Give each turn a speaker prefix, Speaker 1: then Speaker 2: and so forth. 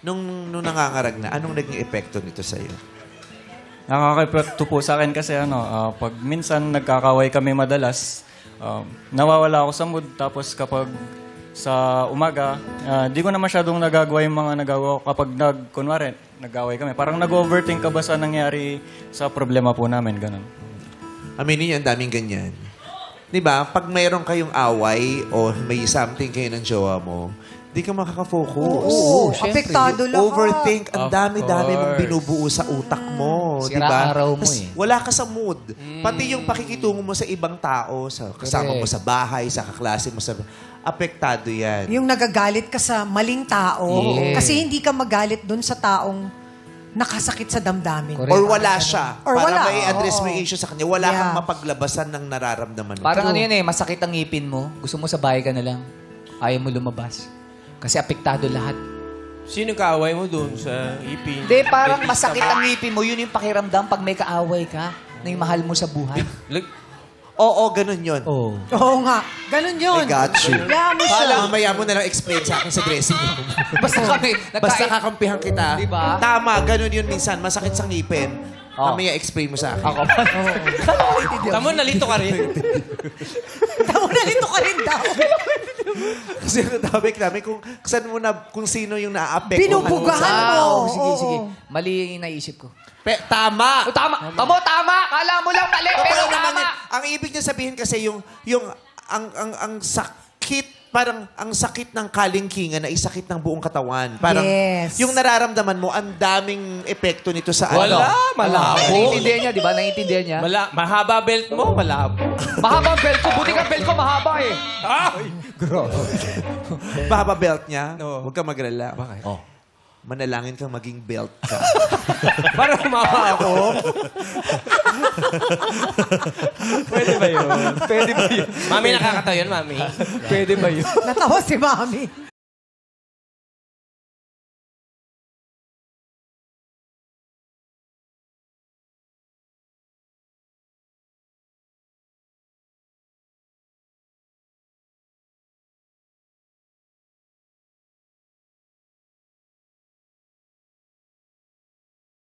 Speaker 1: Nung nangangarag na, anong naging epekto nito sa'yo?
Speaker 2: Nakaka-epekto po sa akin kasi pag minsan nagkakaway kami madalas, nawawala ako sa mood. Tapos kapag sa umaga, di ko na masyadong nagagawa yung mga nagawa ko kapag kunwari, nag-away kami. Parang nag-overthink ka ba sa nangyari sa problema po namin, ganun.
Speaker 1: Aminin niyo, ang daming ganyan. Di ba? Pag mayroon kayong away o may something kayo ng jowa mo, di ka makaka-focus.
Speaker 3: Oo, apektado lahat.
Speaker 1: Overthink, ang
Speaker 2: Of
Speaker 1: dami-dami mong
Speaker 2: course.
Speaker 1: binubuo sa utak mo.
Speaker 4: Sira
Speaker 1: Di ba?
Speaker 4: araw mo
Speaker 1: Tas wala ka sa mood. Pati yung pakikitungo mo sa ibang tao, sa kasama mo sa bahay, sa kaklase mo, apektado yan.
Speaker 3: Yung nagagalit ka sa maling tao.
Speaker 4: Yeah.
Speaker 3: Kasi hindi ka magalit dun sa taong nakasakit sa damdamin.
Speaker 4: Correct.
Speaker 1: Or wala siya.
Speaker 3: Or
Speaker 1: para
Speaker 3: wala.
Speaker 1: may address mo
Speaker 3: Oo.
Speaker 1: yung issue sa kanya. Wala
Speaker 3: Yeah.
Speaker 1: kang mapaglabasan ng nararamdaman mo.
Speaker 4: Parang ano yun masakit ang ngipin mo. Gusto mo sa bahay ka na lang. Ayaw mo lumabas. Kasi apektado lahat.
Speaker 5: Sino kaaway mo doon sa ipin?
Speaker 4: Hindi, parang masakit ang ngipin mo. Yun yung pakiramdam pag may kaaway ka na yung mahal mo sa buhay.
Speaker 1: Oo, ganun yun.
Speaker 4: Oh.
Speaker 3: Oo nga. Ganun yun.
Speaker 1: I got you.
Speaker 3: Kaya mo siya.
Speaker 1: Mamaya mo na lang explain sa akin sa dressing room.
Speaker 4: Basta kami.
Speaker 1: Basta kakampihan kita.
Speaker 4: Diba?
Speaker 1: Tama, ganun yun minsan. Masakit sa ngipin.
Speaker 4: Oh.
Speaker 1: Mamaya explain mo sa akin.
Speaker 4: Ako pa.
Speaker 5: Tamo, nalito ka rin.
Speaker 3: Tamo na nito ka rin daw.
Speaker 1: Kasi natawag namin kung sino yung na-apekto.
Speaker 3: Binubugahan mo.
Speaker 4: Sige,
Speaker 3: Oo.
Speaker 4: sige. Mali yung naisip ko.
Speaker 1: Tama!
Speaker 4: Oh, tama. Tama. Kala mo lang mali, pero
Speaker 1: naman
Speaker 4: tama.
Speaker 1: yan. Ang ibig niya sabihin kasi ang sakit, parang ang sakit ng kalingkingan na isakit ng buong katawan. Parang
Speaker 3: Yes.
Speaker 1: yung nararamdaman mo, ang daming epekto nito sa
Speaker 5: Wala,
Speaker 1: ano.
Speaker 5: malabo.
Speaker 4: Naiintindihan niya, di ba? Naiintindihan niya.
Speaker 5: Mahaba belt mo, malabo.
Speaker 4: Mahaba ang belt ko. Buti ka belt ko mahaba eh.
Speaker 1: Mahaba belt niya.
Speaker 5: Oo.
Speaker 1: Huwag kang magrala. Bakit?
Speaker 4: Oh.
Speaker 1: Manalangin kang maging belt ka.
Speaker 5: Para humaba ako.
Speaker 2: Pwede ba yun? Pwede ba yun?
Speaker 5: Mami, nakakatawa yun, mami.
Speaker 2: Pwede ba yun?
Speaker 3: Natawa si Mami.